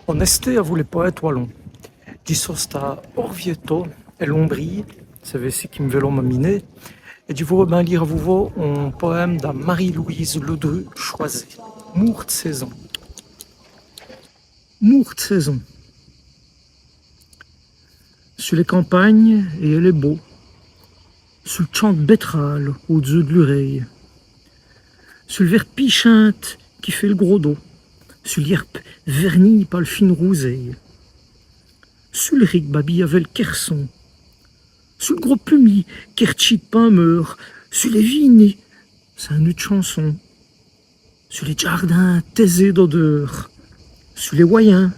Oneste a voulu poète wallon. Disosta Orvieto et l'ombrie, c'est ce qui me veut m'aminer. Et du vous ben lire à vous un poème de Marie-Louise Ledru Choisé. Mourte saison. Mourte saison. Sur les campagnes, et elle est beau. Sur le champ de betterale, au-dessus de l'oreille. Sur le vert pichinte qui fait le gros dos. Sur l'herbe vernie par le fin rouseille. Sur le ric babi avait le kerson. Sur le gros pumi, kerchi de pain meurt. Sur les vignes, c'est un nœud de chanson. Sur les jardins taisés d'odeur. Sur les voyants,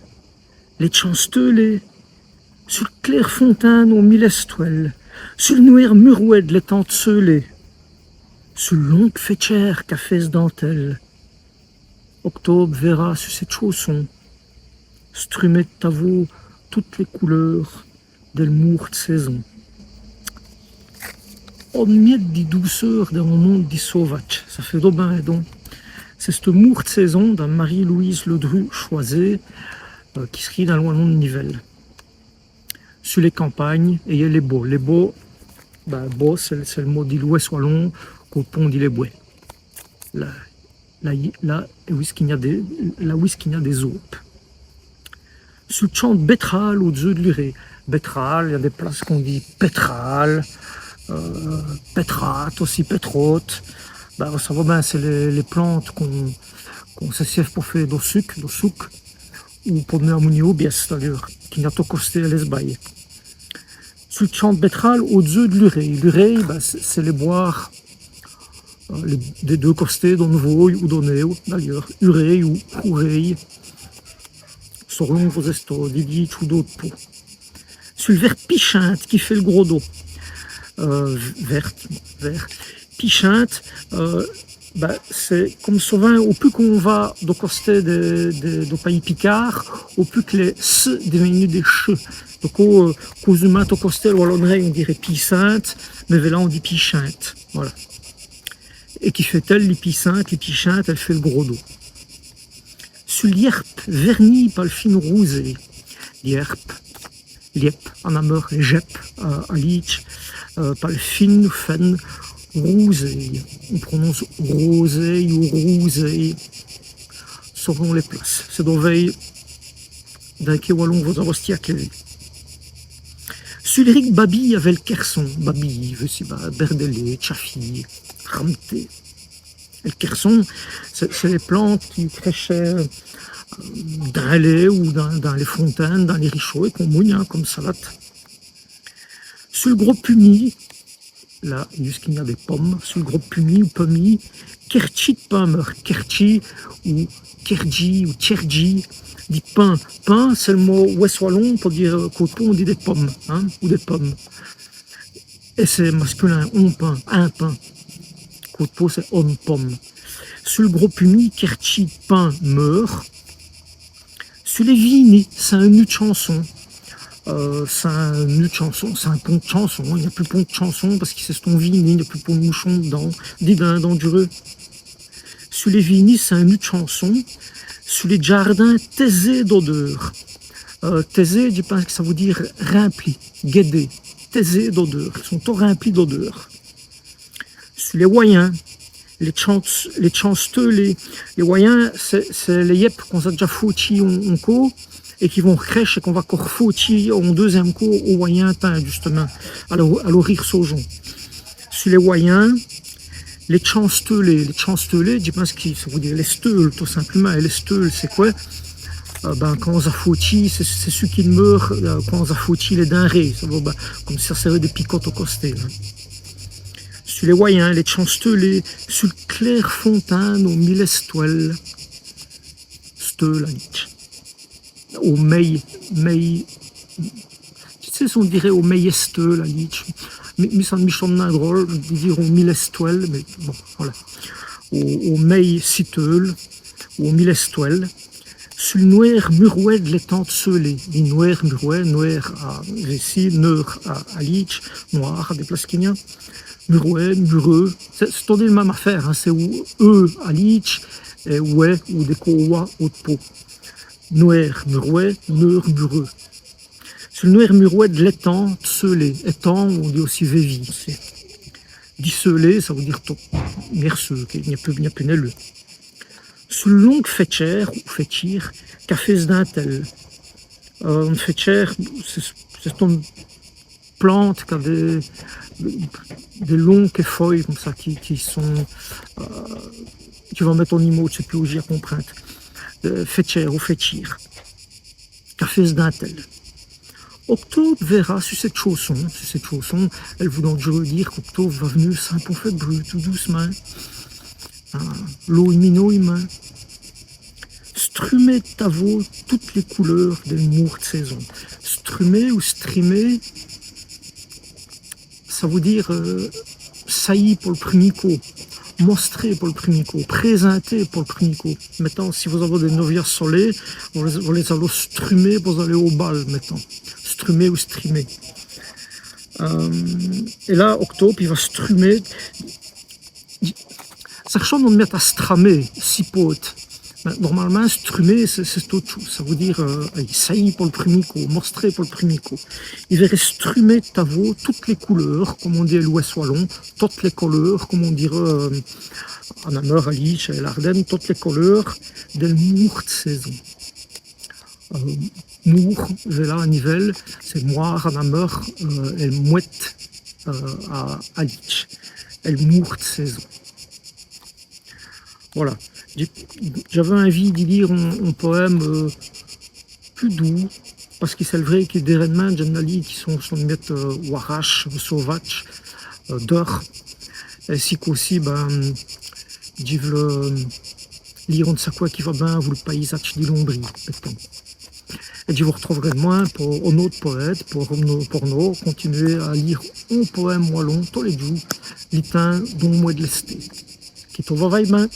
les chancelés. Sur le clair fontaine aux mille estoiles. Sur le noir murouette les tentes scellées. Sur le long fétière cafés dentelle. Octobre verra sur cette chausson. Strumet de tavo toutes les couleurs del mourte saison. On miette dit douceur dans mon monde dit sauvage. Ça fait d'aubain et donc. C'est cette mourte saison d'un Marie-Louise Ledru Choisé qui se rit dans le wallon de Nivelles. Sur les campagnes, et il y a les beaux. Les beaux, beau, c'est le mot dit l'ouest wallon, qu'au pont dit les bois. Là, où est-ce qu'il y a des aupes. Sur le champ de betterale au-dessus de l'urée. Betterale, il y a des places qu'on dit pétrale, pétrate, aussi pétrote. Ça va bien, c'est les plantes qu'on s'assiève pour faire du sucre, ou pour donner amonio, bien d'ailleurs, qui n'a pas costé à l'esbaille. Sur le champ de betterale au-dessus de l'urée. L'urée, c'est les boires des deux costés, d'un voy ou d'un néo, d'ailleurs. Urée ou oureille. Selon vos estos, des ou d'autres pots. Sur le vert pichinte qui fait le gros dos. Vert. Pichinte, c'est comme souvent, au plus qu'on va de côté de pays picard, au plus que les s deviennent des che. Donc, aux humains au côté, on dirait piscinte, mais là on dit pichinte. Voilà. Et qui fait-elle, les pichinte, elle fait le gros dos. Sur l'herbe vernie par le fin rosé, l'herbe, liep, en ameur, jep, à lich, par le fin fen rouseille. On prononce roseille ou rouseille selon les places. C'est d'oveille d'un wallon vos arrostiaques. Sur l'éric babi avait le kerson. Babi, berdelé, tchafi, ramté. Et le kerson, c'est les plantes qui crèchent dans les ou dans les fontaines, dans les richots et qu'on mouille comme salade. Sur le gros pumi, là, jusqu'il y a des pommes, sur le gros pumi ou pommi, kerchi de pomme, kerchi ou kerji ou tcherji, dit pain. Pain, c'est le mot ouest wallon pour dire coton, on dit des pommes, ou des pommes. Et c'est masculin, on pain, un pain. Coton, c'est on pomme. Sur le gros pumi, kerchi de pain meurt. Sur les vignes, c'est un nœud de chanson. C'est un nœud de chanson, c'est un pont de chanson. Il n'y a plus pont de chanson parce que c'est ton vigny, il n'y a plus pont de mouchon dedans, des bains dangereux. Sur les vignes, c'est un nœud de chanson. Sur les jardins, taisés d'odeur. Taisés, je pense que ça veut dire rempli, guédé, taisés d'odeur. Ils sont tous remplis d'odeur. Sur les voyants, les chancelés, les voyants, c'est les yep qu'on a déjà foutis en cours et qui vont crèche et qu'on va encore foutir en deuxième cours au voyant justement, à l'orir saujon. Sur les voyants, les chancelés, je pense que ça veut dire les steules tout simplement. Et les steules, c'est quoi? Quand on a fouti, c'est ceux qui meurent quand on a fouti les denrées. Ça va, comme si ça serait des picotes au costé. Sur les voyants, les chancelés, sur le clair fontaine aux mille estoiles. Steul, au mei, tu sais, on dirait au mei esteux, la lich. Mais ça me sonne drôle de dire au mille estoiles, mais bon, voilà. Au mei citeul, ou au mille estoiles. Sur le noir murouet de l'étante scellée. Les noir murouet, noir à récit, neur à lich, noir à des places qu'il y a. Murouet, mureux, c'est la même affaire, c'est où eux à lich, et ouais, ou des kowa au pot. Noer, murouet, neur, mureux. Sur le noer murouet de l'étang, tseulé. Étang, on dit aussi vévi. Disselé, ça veut dire merceux, qu'il n'y a plus n'elle. Sur le long fetcher, ou fetchir, café d'intel. Une fetcher, c'est une plante qui a des longues feuilles comme ça, qui sont. Tu vas mettre en immo, tu sais plus où j'y ai comprendre. Fetcher ou fetchir. Café d'intel. Octobre verra sur cette chanson, elle vous donc je veux dire qu'Octobre va venir sans pour faire brut, tout doucement. L'eau mino humain. Strumer ta voix toutes les couleurs des mours de saison. Strumer ou streamer, ça veut dire saillir pour le premier coup, montrer pour le premier coup, présenter pour le premier coup. Maintenant, si vous avez des novias soleils, vous les allez strumer pour aller au bal, maintenant. Strumer ou streamer. Et là, Octobre, il va strumer. Ça ressemble à mettre à stramer, six potes. Normalement, strumer, c'est autre chose. Ça veut dire saillir pour le premier coup, montrer pour le premier coup. Il va strumer ta voix toutes les couleurs, comme on dit à l'Ouest Wallon, toutes les couleurs, comme on dirait en Ameur, à Lich, à l'Ardenne, toutes les couleurs des mours de saison. Mour, j'ai là à Nivelles, c'est moire en Ameur, elle mouette à Lich. Elle mourt de saison. Voilà. J'avais envie de lire un poème plus doux, parce que c'est vrai qu'il y a des événements qui sont warash, sauvages, d'or, ainsi qu'aussi, je veux lire on ne sait quoi qui va bien, vous le paysage de l'ombrie, et je vous retrouverai demain pour un autre poète, pour nous continuer à lire un poème wallon tous les jours, l'itin dont moi de l'Esté. Qui te va bien.